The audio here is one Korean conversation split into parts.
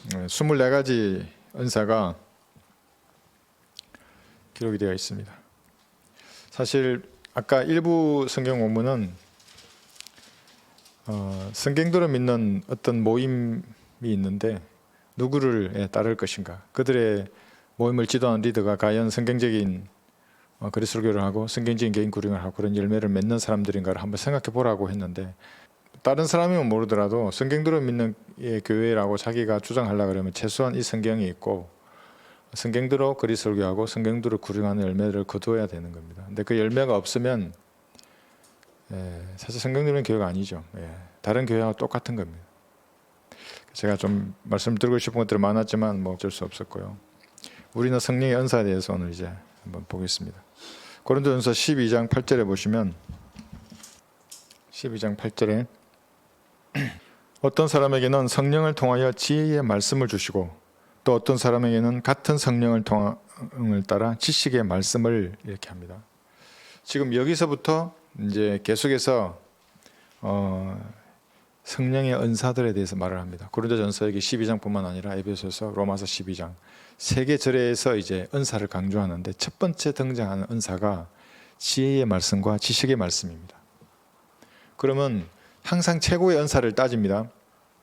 24가지 은사가 기록이 되어 있습니다. 사실 아까 일부 성경 본문은 성경대로 믿는 어떤 모임이 있는데 누구를 따를 것인가, 그들의 모임을 지도하는 리더가 과연 성경적인 그리스도교를 하고 성경적인 개인 구령을 하고 그런 열매를 맺는 사람들인가를 한번 생각해 보라고 했는데, 다른 사람이면 모르더라도 성경대로 믿는 교회라고 자기가 주장하려고 그러면 최소한 이 성경이 있고 성경대로 그리스도교하고 성경대로 구령하는 열매를 거두어야 되는 겁니다. 근데 그 열매가 없으면 사실 성경대로는 교회가 아니죠. 다른 교회와 똑같은 겁니다. 제가 좀 말씀드리고 싶은 것들이 많았지만 뭐 어쩔 수 없었고요. 우리는 성령의 은사에 대해서 오늘 이제 한번 보겠습니다. 고린도전서 12장 8절에 보시면 12장 8절에 어떤 사람에게는 성령을 통하여 지혜의 말씀을 주시고 또 어떤 사람에게는 같은 성령을 따라 지식의 말씀을 이렇게 합니다. 지금 여기서부터 이제 계속해서 성령의 은사들에 대해서 말을 합니다. 고린도전서 여기 12장뿐만 아니라 에베소서, 로마서 12장 세 개 절에서 이제 은사를 강조하는데 첫 번째 등장하는 은사가 지혜의 말씀과 지식의 말씀입니다. 그러면 항상 최고의 은사를 따집니다.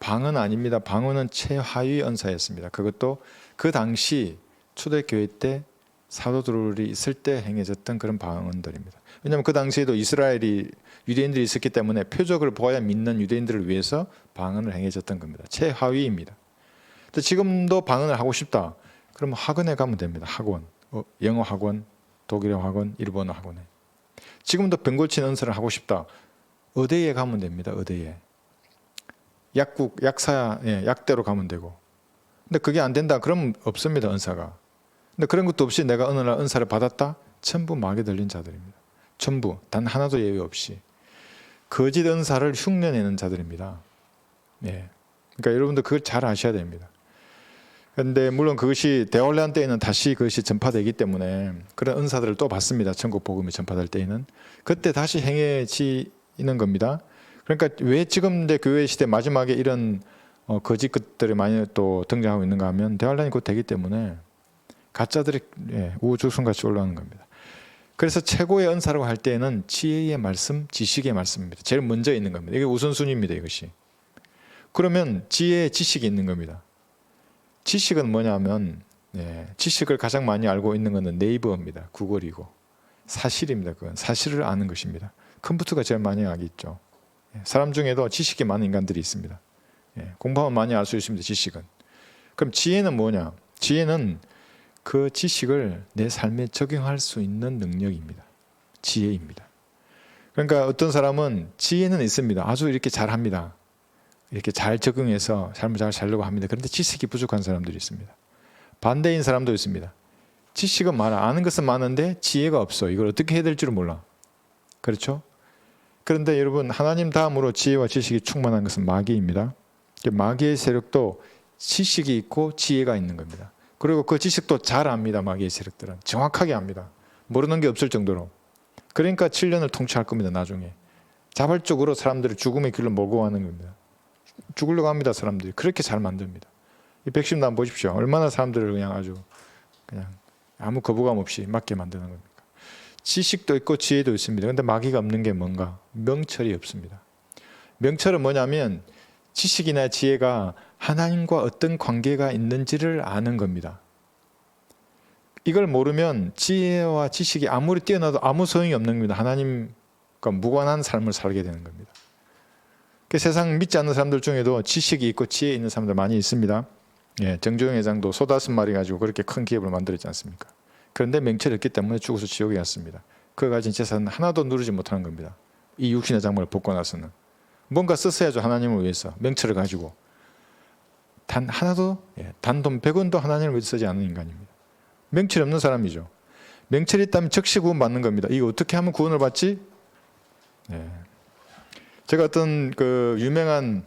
방언 아닙니다. 방언은 최하위 은사였습니다. 그것도 그 당시 초대교회 때 사도들이 있을 때 행해졌던 그런 방언들입니다. 왜냐하면 그 당시에도 이스라엘이 유대인들이 있었기 때문에 표적을 보아야 믿는 유대인들을 위해서 방언을 행해졌던 겁니다. 최하위입니다. 근데 지금도 방언을 하고 싶다, 그러면 학원에 가면 됩니다. 학원, 영어 학원, 독일어 학원, 일본어 학원에. 지금도 병 고치는 은사를 하고 싶다, 의대에 가면 됩니다. 의대에. 약국, 약대로 가면 되고. 근데 그게 안 된다, 그러면 없습니다. 은사가. 근데 그런 것도 없이 내가 어느 날 은사를 받았다, 전부 마귀 들린 자들입니다. 전부, 단 하나도 예외 없이 거짓 은사를 흉내내는 자들입니다. 그러니까 여러분들 그걸 잘 아셔야 됩니다. 그런데 물론 그것이 대환란 때에는 다시 그것이 전파되기 때문에 그런 은사들을 또 받습니다. 천국 복음이 전파될 때에는 그때 다시 행해지는 겁니다. 그러니까 왜 지금 내 교회 시대 마지막에 이런 거짓 것들이 많이 또 등장하고 있는가 하면 대환란이 곧 되기 때문에 가짜들이 우후죽순같이 올라오는 겁니다. 그래서 최고의 은사라고 할 때에는 지혜의 말씀, 지식의 말씀입니다. 제일 먼저 있는 겁니다. 이게 우선순위입니다. 이것이. 그러면 지혜의 지식이 있는 겁니다. 지식은 뭐냐면 지식을 가장 많이 알고 있는 것은 네이버입니다. 구글이고 사실입니다. 그건 사실을 아는 것입니다. 컴퓨터가 제일 많이 알겠죠. 사람 중에도 지식이 많은 인간들이 있습니다. 공부하면 많이 알 수 있습니다. 지식은. 그럼 지혜는 뭐냐? 지혜는 그 지식을 내 삶에 적용할 수 있는 능력입니다. 지혜입니다. 그러니까 어떤 사람은 지혜는 있습니다. 아주 이렇게 잘합니다. 이렇게 잘 적용해서 삶을 잘 살려고 합니다. 그런데 지식이 부족한 사람들이 있습니다. 반대인 사람도 있습니다. 지식은 많아, 아는 것은 많은데 지혜가 없어. 이걸 어떻게 해야 될지를 몰라. 그렇죠? 그런데 여러분, 하나님 다음으로 지혜와 지식이 충만한 것은 마귀입니다. 마귀의 세력도 지식이 있고 지혜가 있는 겁니다. 그리고 그 지식도 잘 압니다. 마귀의 세력들은 정확하게 압니다. 모르는 게 없을 정도로. 그러니까 7년을 통치할 겁니다. 나중에 자발적으로 사람들을 죽음의 길로 몰고 가는 겁니다. 죽으려고 합니다. 사람들이 그렇게 잘 만듭니다. 이 백신담 보십시오. 얼마나 사람들을 그냥 아무 거부감 없이 맞게 만드는 겁니까? 지식도 있고 지혜도 있습니다. 그런데 마귀가 없는 게 뭔가? 명철이 없습니다. 명철은 뭐냐면 지식이나 지혜가 하나님과 어떤 관계가 있는지를 아는 겁니다. 이걸 모르면 지혜와 지식이 아무리 뛰어나도 아무 소용이 없는 겁니다. 하나님과 무관한 삶을 살게 되는 겁니다. 세상 믿지 않는 사람들 중에도 지식이 있고 지혜 있는 사람들 많이 있습니다. 정주영 회장도 소다슨 말이 가지고 그렇게 큰 기업을 만들었지 않습니까? 그런데 명철이 없기 때문에 죽어서 지옥에 갔습니다. 그가 가진 재산은 하나도 누르지 못하는 겁니다. 이 육신의 장막을 벗고 나서는 뭔가 썼어야죠. 하나님을 위해서. 명철을 가지고 단 하나도, 단돈 100원도 하나님을 위해서 쓰지 않는 인간입니다. 명철이 없는 사람이죠. 명철이 있다면 즉시 구원 받는 겁니다. 이거 어떻게 하면 구원을 받지? 제가 어떤 그 유명한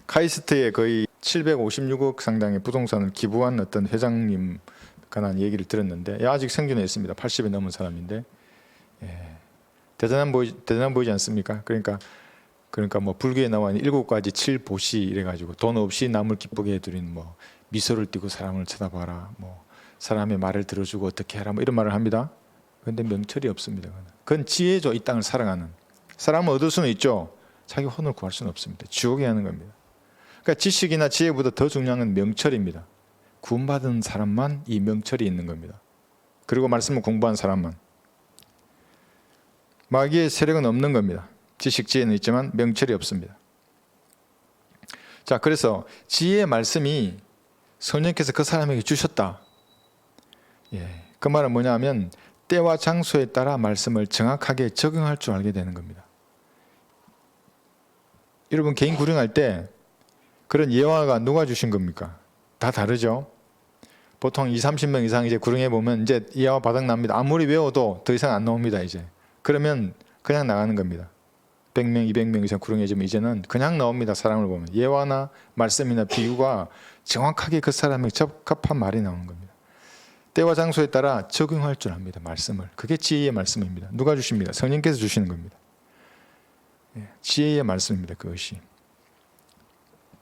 카이스트에 거의 756억 상당의 부동산을 기부한 어떤 회장님 관한 얘기를 들었는데, 아직 생존해 있습니다. 80이 넘은 사람인데 대단한 보이지 않습니까? 그러니까 그러니까 뭐 불교에 나와 있는 7가지 7보시 이래가지고 돈 없이 남을 기쁘게 해드리는 뭐 미소를 띠고 사람을 쳐다봐라, 뭐 사람의 말을 들어주고 어떻게 해라, 뭐 이런 말을 합니다. 그런데 명철이 없습니다. 그건 지혜죠. 이 땅을 살아가는 사람은 얻을 수는 있죠. 자기 혼을 구할 수는 없습니다. 지옥에 하는 겁니다. 그러니까 지식이나 지혜보다 더 중요한 건 명철입니다. 구원받은 사람만 이 명철이 있는 겁니다. 그리고 말씀을 공부한 사람만. 마귀의 세력은 없는 겁니다. 지식, 지혜는 있지만 명철이 없습니다. 자, 그래서 지혜의 말씀이 성령께서 그 사람에게 주셨다. 그 말은 뭐냐면 때와 장소에 따라 말씀을 정확하게 적용할 줄 알게 되는 겁니다. 여러분 개인 구령할 때 그런 예화가 누가 주신 겁니까? 다 다르죠. 보통 20-30명 이상 이제 구령해 보면 이제 예화 바닥 납니다. 아무리 외워도 더 이상 안 나옵니다. 이제 그러면 그냥 나가는 겁니다. 100명, 200명 이상 구령해지면 이제는 그냥 나옵니다. 사람을 보면 예화나 말씀이나 비유가 정확하게 그 사람에게 적합한 말이 나오는 겁니다. 때와 장소에 따라 적용할 줄 압니다. 말씀을. 그게 지혜의 말씀입니다. 누가 주십니다? 성령께서 주시는 겁니다. 지혜의 말씀입니다. 그것이.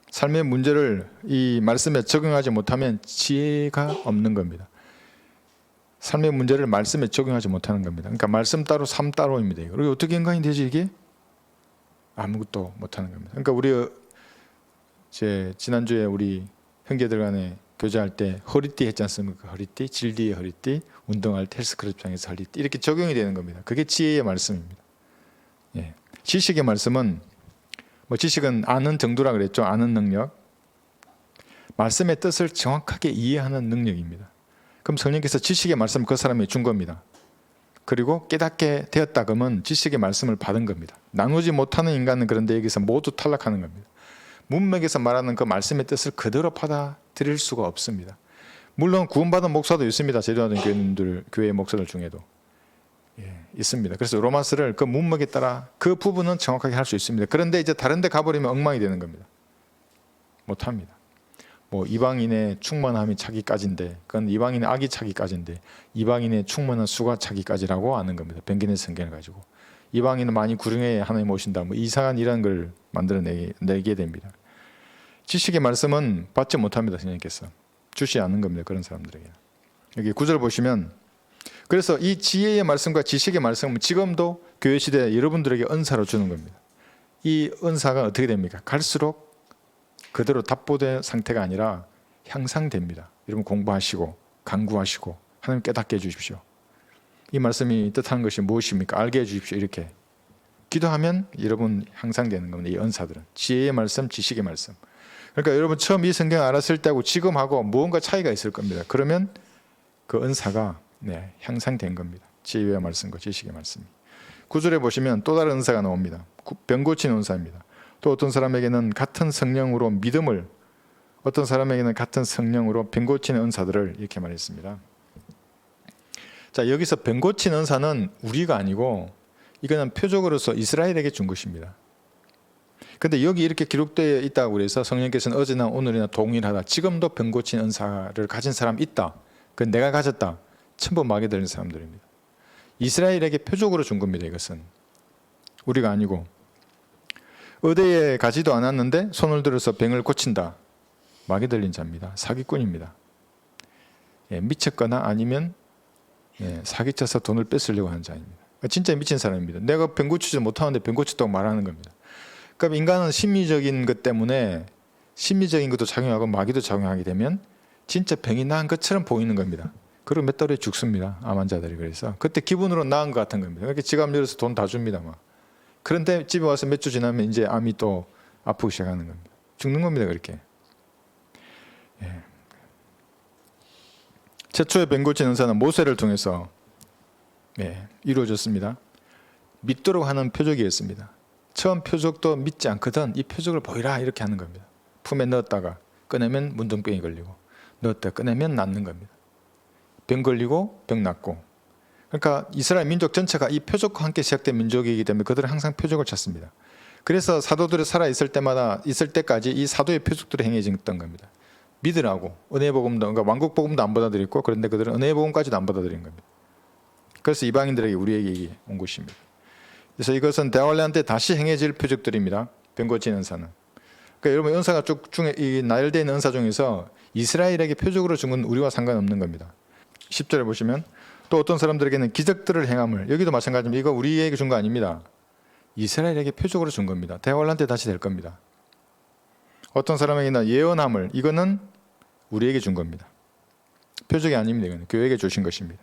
삶의 문제를 이 말씀에 적용하지 못하면 지혜가 없는 겁니다. 삶의 문제를 말씀에 적용하지 못하는 겁니다. 그러니까 말씀 따로 삶 따로입니다. 그리고 어떻게 인간이 되지 이게? 아무것도 못하는 겁니다. 그러니까 우리 지난주에 우리 형제들 간에 교제할 때 허리띠 했지 않습니까? 허리띠, 질디의 허리띠, 운동할 때 헬스클럽장에서 허리띠 이렇게 적용이 되는 겁니다. 그게 지혜의 말씀입니다. 지식의 말씀은 뭐 지식은 아는 정도라 그랬죠. 아는 능력. 말씀의 뜻을 정확하게 이해하는 능력입니다. 그럼 성령께서 지식의 말씀을 그 사람에게 준 겁니다. 그리고 깨닫게 되었다 그러면 지식의 말씀을 받은 겁니다. 나누지 못하는 인간은 그런데 여기서 모두 탈락하는 겁니다. 문맥에서 말하는 그 말씀의 뜻을 그대로 받아들일 수가 없습니다. 물론 구원받은 목사도 있습니다. 제도하던 교회님들, 교회 목사들 중에도 있습니다. 그래서 로마서를 그 문맥에 따라 그 부분은 정확하게 할 수 있습니다. 그런데 이제 다른 데 가버리면 엉망이 되는 겁니다. 못합니다. 뭐 이방인의 충만함이 차기까지인데 그건 이방인의 악이 차기까지인데 이방인의 충만한 수가 차기까지라고 아는 겁니다. 변기의 성경을 가지고 이방인은 많이 구령해야 하나님 오신다, 뭐 이상한 이런 걸 만들어내게 됩니다. 지식의 말씀은 받지 못합니다. 성령께서 주시 않는 겁니다. 그런 사람들에게. 여기 9절 보시면 그래서 이 지혜의 말씀과 지식의 말씀은 지금도 교회 시대에 여러분들에게 은사로 주는 겁니다. 이 은사가 어떻게 됩니까? 갈수록 그대로 답보된 상태가 아니라 향상됩니다. 여러분 공부하시고 간구하시고 하나님 깨닫게 해주십시오. 이 말씀이 뜻하는 것이 무엇입니까? 알게 해주십시오. 이렇게 기도하면 여러분 향상되는 겁니다. 이 은사들은 지혜의 말씀, 지식의 말씀. 그러니까 여러분 처음 이 성경 알았을 때하고 지금하고 무언가 차이가 있을 겁니다. 그러면 그 은사가 향상된 겁니다. 지혜의 말씀과 지식의 말씀이. 9절에 보시면 또 다른 은사가 나옵니다. 병 고치는 은사입니다. 또 어떤 사람에게는 같은 성령으로 믿음을, 어떤 사람에게는 같은 성령으로 병 고치는 은사들을 이렇게 말했습니다. 자, 여기서 병 고치는 은사는 우리가 아니고 이거는 표적으로서 이스라엘에게 준 것입니다. 근데 여기 이렇게 기록되어 있다고 그래서 성령께서는 어제나 오늘이나 동일하다. 지금도 병 고치는 은사를 가진 사람 있다. 그건 내가 가졌다. 천부 마귀 들린 사람들입니다. 이스라엘에게 표적으로 준 겁니다. 이것은 우리가 아니고. 의대에 가지도 않았는데 손을 들어서 병을 고친다. 마귀 들린 자입니다. 사기꾼입니다. 미쳤거나 아니면 사기쳐서 돈을 뺏으려고 하는 자입니다. 진짜 미친 사람입니다. 내가 병 고치지 못하는데 병 고쳤다고 말하는 겁니다. 그러니까 인간은 심리적인 것 때문에 심리적인 것도 작용하고 마귀도 작용하게 되면 진짜 병이 나은 것처럼 보이는 겁니다. 그리고 몇 달에 죽습니다. 암 환자들이. 그래서 그때 기분으로 나은 것 같은 겁니다. 그러니까 지갑 열어서 돈 다 줍니다. 막. 그런데 집에 와서 몇 주 지나면 이제 암이 또 아프기 시작하는 겁니다. 죽는 겁니다. 그렇게. 최초의 병 고치는 은사는 모세를 통해서 이루어졌습니다. 믿도록 하는 표적이었습니다. 처음 표적도 믿지 않거든 이 표적을 보이라 이렇게 하는 겁니다. 품에 넣었다가 꺼내면 문둥병이 걸리고 넣었다가 꺼내면 낫는 겁니다. 병 걸리고 병 낫고. 그러니까 이스라엘 민족 전체가 이 표적과 함께 시작된 민족이기 때문에 그들은 항상 표적을 찾습니다. 그래서 사도들이 살아있을 때마다 있을 때까지 이 사도의 표적들이 행해졌던 겁니다. 믿으라고. 은혜복음도, 그러니까 왕국복음도 안 받아들였고 그런데 그들은 은혜복음까지도 안 받아들인 겁니다. 그래서 이방인들에게 우리에게 온 것입니다. 그래서 이것은 대활란 때 다시 행해질 표적들입니다. 병 고치는 은사는. 그러니까 여러분 은사가 쭉 중에 이 나열되어 있는 은사 중에서 이스라엘에게 표적으로 준 건 우리와 상관없는 겁니다. 10절에 보시면 또 어떤 사람들에게는 기적들을 행함을, 여기도 마찬가지입니다. 이거 우리에게 준 거 아닙니다. 이스라엘에게 표적으로 준 겁니다. 대환란 때 다시 될 겁니다. 어떤 사람에게는 예언함을, 이거는 우리에게 준 겁니다. 표적이 아닙니다. 이거는 교회에게 주신 것입니다.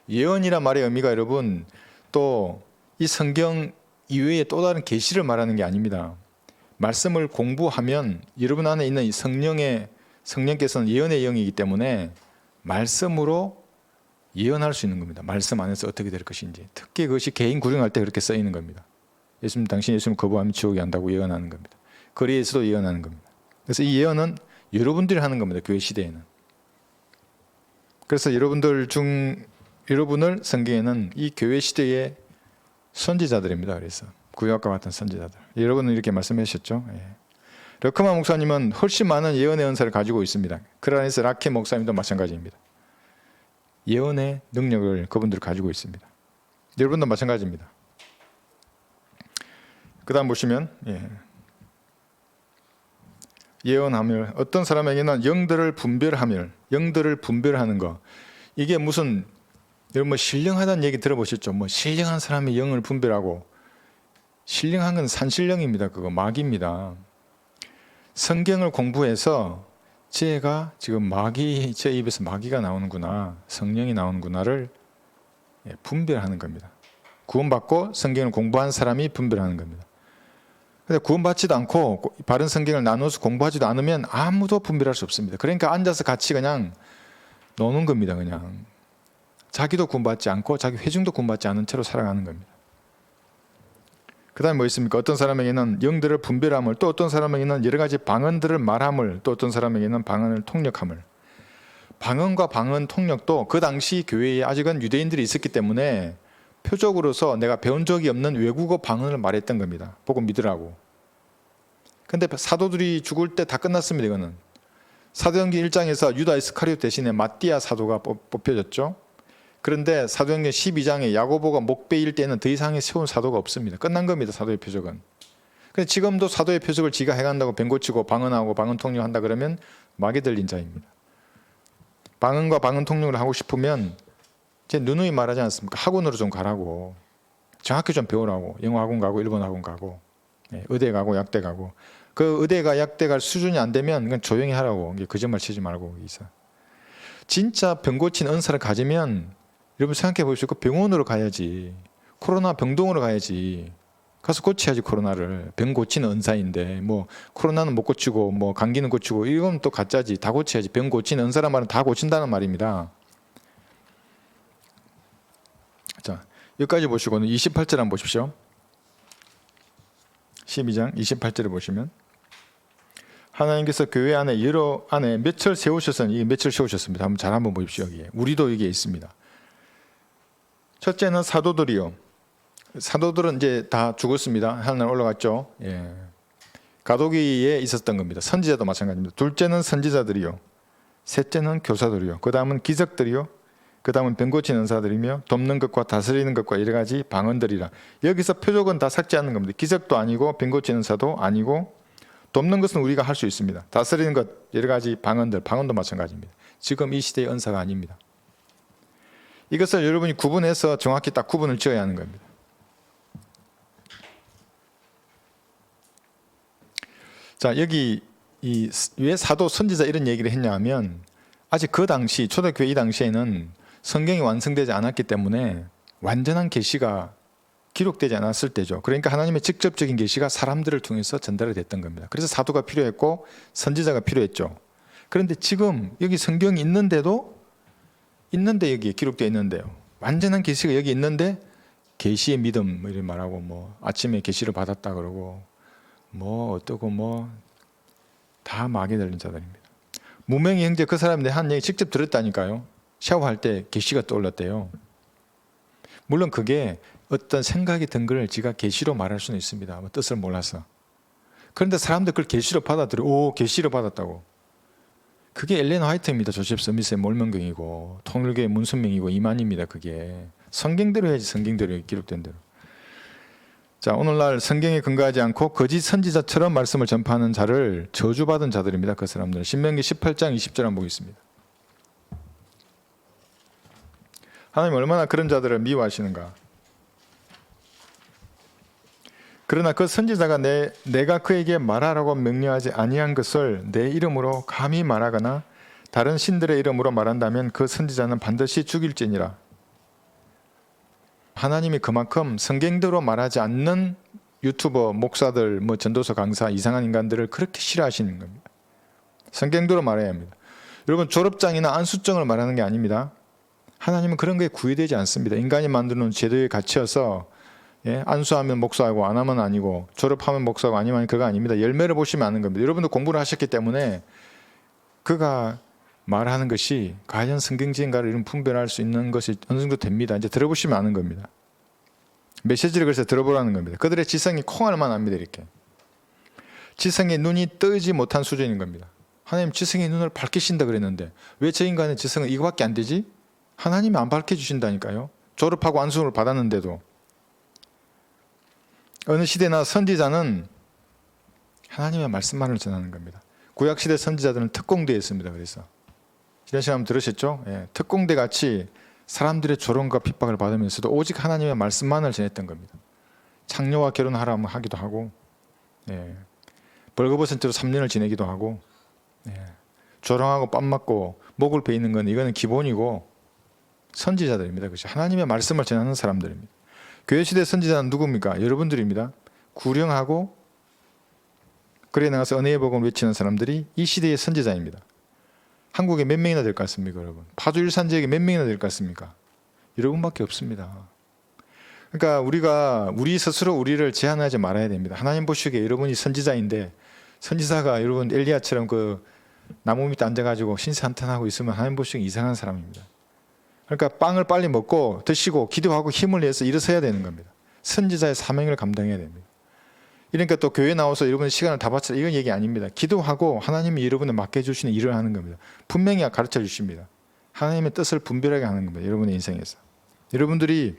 예언이란 말의 의미가 여러분 또 이 성경 이외에 또 다른 계시를 말하는 게 아닙니다. 말씀을 공부하면 여러분 안에 있는 이 성령께서는 예언의 영이기 때문에 말씀으로 예언할 수 있는 겁니다. 말씀 안에서 어떻게 될 것인지. 특히 그것이 개인 구령할 때 그렇게 쓰이는 겁니다. 예수님, 당신 예수님 거부하면 지옥에 간다고 예언하는 겁니다. 거리에서도 예언하는 겁니다. 그래서 이 예언은 여러분들이 하는 겁니다. 교회 시대에는. 그래서 여러분을 성경에는 이 교회 시대의 선지자들입니다. 그래서 구약과 같은 선지자들. 여러분은 이렇게 말씀하셨죠. 예. 러크만 목사님은 훨씬 많은 예언의 은사를 가지고 있습니다. 그라니스 라케 목사님도 마찬가지입니다. 예언의 능력을 그분들 가지고 있습니다. 여러분도 마찬가지입니다. 그 다음 보시면 예언함을, 어떤 사람에게는 영들을 분별하는 거. 이게 무슨 여러분 뭐 신령하다는 얘기 들어보셨죠? 뭐 신령한 사람의 영을 분별하고, 신령한 건 산신령입니다. 그거 마귀입니다. 성경을 공부해서 제가 지금 제 입에서 마귀가 나오는구나, 성령이 나오는구나를 분별하는 겁니다. 구원받고 성경을 공부한 사람이 분별하는 겁니다. 근데 구원받지도 않고 바른 성경을 나눠서 공부하지도 않으면 아무도 분별할 수 없습니다. 그러니까 앉아서 같이 그냥 노는 겁니다. 그냥 자기도 구원받지 않고 자기 회중도 구원받지 않은 채로 살아가는 겁니다. 그 다음에 뭐 있습니까? 어떤 사람에게는 영들을 분별함을, 또 어떤 사람에게는 여러 가지 방언들을 말함을, 또 어떤 사람에게는 방언을 통역함을. 방언과 방언 통역도 그 당시 교회에 아직은 유대인들이 있었기 때문에 표적으로서 내가 배운 적이 없는 외국어 방언을 말했던 겁니다. 보고 믿으라고. 근데 사도들이 죽을 때 다 끝났습니다. 이거는 사도행전 1장에서 유다 이스카리오 대신에 마띠아 사도가 뽑혀졌죠. 그런데 사도행전 12장에 야고보가 목베일 때는 더 이상의 세운 사도가 없습니다. 끝난 겁니다. 사도의 표적은. 근데 지금도 사도의 표적을 지가 해간다고 병 고치고 방언하고 방언 통역한다 그러면 마귀 들린 자입니다. 방언과 방언 통역을 하고 싶으면 제 누누이 말하지 않습니까? 학원으로 좀 가라고, 정확히 좀 배우라고. 영어 학원 가고 일본 학원 가고 의대 가고 약대 가고. 그 의대가 약대 갈 수준이 안 되면 그냥 조용히 하라고. 거짓말 치지 말고. 진짜 병 고친 은사를 가지면 여러분 생각해 보시고 병원으로 가야지. 코로나 병동으로 가야지. 가서 고쳐야지. 코로나를. 병 고치는 은사인데 뭐 코로나는 못 고치고 뭐 감기는 고치고 이건 또 가짜지. 다 고쳐야지. 병 고치는 은사란 말은 다 고친다는 말입니다. 자, 여기까지 보시고는 28절 한번 보십시오. 12장 28절을 보시면 하나님께서 교회 안에 몇을 세우셨으니, 이 몇을 세우셨습니다. 잘 한번 보십시오. 여기에 우리도 여기에 있습니다. 첫째는 사도들이요. 사도들은 이제 다 죽었습니다. 하늘에 올라갔죠. 가도기에 있었던 겁니다. 선지자도 마찬가지입니다. 둘째는 선지자들이요. 셋째는 교사들이요. 그 다음은 기적들이요. 그 다음은 병 고치는 은사들이며 돕는 것과 다스리는 것과 여러 가지 방언들이라. 여기서 표적은 다 삭제하는 겁니다. 기적도 아니고 병 고치는 은사도 아니고, 돕는 것은 우리가 할 수 있습니다. 다스리는 것, 여러 가지 방언도 마찬가지입니다. 지금 이 시대의 은사가 아닙니다. 이것을 여러분이 구분해서 정확히 딱 구분을 지어야 하는 겁니다. 자, 여기 왜 사도 선지자 이런 얘기를 했냐 하면, 아직 그 당시 초대교회 이 당시에는 성경이 완성되지 않았기 때문에 완전한 계시가 기록되지 않았을 때죠. 그러니까 하나님의 직접적인 계시가 사람들을 통해서 전달이 됐던 겁니다. 그래서 사도가 필요했고 선지자가 필요했죠. 그런데 지금 여기 성경이 있는데 여기 기록되어 있는데요. 완전한 계시가 여기 있는데 계시의 믿음 이렇게 말하고 뭐 아침에 계시를 받았다 그러고 뭐 어떠고 뭐 다 마귀에 들린 자들입니다. 무명의 형제 그 사람이 한 얘기 직접 들었다니까요. 샤워할 때 계시가 떠올랐대요. 물론 그게 어떤 생각이 든 걸 지가 계시로 말할 수는 있습니다. 뭐 뜻을 몰라서. 그런데 사람들 그걸 계시로 받아들여. 계시로 받았다고. 그게 엘렌 화이트입니다. 조셉 스미스의 몰명경이고 통일교의 문선명이고 이만입니다. 그게 성경대로 해야지. 성경대로 기록된 대로. 자, 오늘날 성경에 근거하지 않고 거짓 선지자처럼 말씀을 전파하는 자를 저주받은 자들입니다. 그 사람들은. 신명기 18장 20절 한번 보겠습니다. 하나님 얼마나 그런 자들을 미워하시는가. 그러나 그 선지자가 내가 그에게 말하라고 명령하지 아니한 것을 내 이름으로 감히 말하거나 다른 신들의 이름으로 말한다면 그 선지자는 반드시 죽일지니라. 하나님이 그만큼 성경대로 말하지 않는 유튜버, 목사들, 전도서 강사, 이상한 인간들을 그렇게 싫어하시는 겁니다. 성경대로 말해야 합니다. 여러분, 졸업장이나 안수증을 말하는 게 아닙니다. 하나님은 그런 거에 구애되지 않습니다. 인간이 만드는 제도에 갇혀서 안수하면 목사하고 안 하면 아니고 졸업하면 목사하고 아니면 그거 아닙니다. 열매를 보시면 아는 겁니다. 여러분도 공부를 하셨기 때문에 그가 말하는 것이 과연 성경지인가를 이런 분별할 수 있는 것이 어느 정도 됩니다. 이제 들어보시면 아는 겁니다. 메시지를 그래서 들어보라는 겁니다. 그들의 지성이 콩알만 합니다. 이렇게 지성의 눈이 뜨지 못한 수준인 겁니다. 하나님 지성의 눈을 밝히신다 그랬는데 왜 저 인간의 지성은 이거밖에 안 되지? 하나님이 안 밝혀주신다니까요. 졸업하고 안수를 받았는데도. 어느 시대나 선지자는 하나님의 말씀만을 전하는 겁니다. 구약시대 선지자들은 특공대에 있습니다. 그래서 지난 시간에 한번 들으셨죠? 특공대 같이 사람들의 조롱과 핍박을 받으면서도 오직 하나님의 말씀만을 전했던 겁니다. 창녀와 결혼하라면 하기도 하고 벌거벗은 채로 3년을 지내기도 하고 조롱하고 뺨 맞고 목을 베이는 건 이거는 기본이고 선지자들입니다. 그렇죠? 하나님의 말씀을 전하는 사람들입니다. 교회시대 선지자는 누굽니까? 여러분들입니다. 구령하고 글에 나가서 은혜의 복음을 외치는 사람들이 이 시대의 선지자입니다. 한국에 몇 명이나 될 것 같습니까, 여러분? 파주 일산 지역에 몇 명이나 될 것 같습니까? 여러분밖에 없습니다. 그러니까 우리가 우리 스스로 우리를 제한하지 말아야 됩니다. 하나님 보시기에 여러분이 선지자인데 선지자가 여러분 엘리야처럼 그 나무 밑에 앉아가지고 신세한탄하고 있으면 하나님 보시기에 이상한 사람입니다. 그러니까 빵을 빨리 먹고 드시고 기도하고 힘을 내서 일어서야 되는 겁니다. 선지자의 사명을 감당해야 됩니다. 그러니까 또 교회 나와서 여러분의 시간을 다 바쳐라 이건 얘기 아닙니다. 기도하고 하나님이 여러분을 맡겨주시는 일을 하는 겁니다. 분명히 가르쳐 주십니다. 하나님의 뜻을 분별하게 하는 겁니다. 여러분의 인생에서. 여러분들이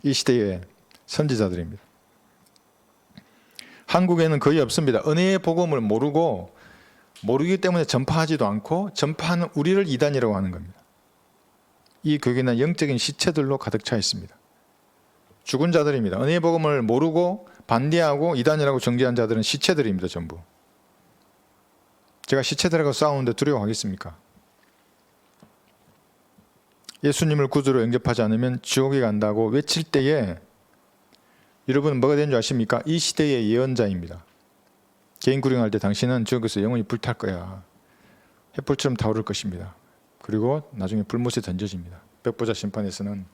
이 시대의 선지자들입니다. 한국에는 거의 없습니다. 은혜의 복음을 모르기 때문에 전파하지도 않고 전파하는 우리를 이단이라고 하는 겁니다. 이 교계는 영적인 시체들로 가득 차 있습니다. 죽은 자들입니다. 은혜의 복음을 모르고 반대하고 이단이라고 정죄한 자들은 시체들입니다. 전부. 제가 시체들하고 싸우는데 두려워하겠습니까? 예수님을 구주로 영접하지 않으면 지옥에 간다고 외칠 때에 여러분 뭐가 되는 줄 아십니까? 이 시대의 예언자입니다. 개인 구령할 때 당신은 지옥에서 영원히 불탈 거야. 횃불처럼 타오를 것입니다. 그리고 나중에 불못에 던져집니다. 백보자 심판에서는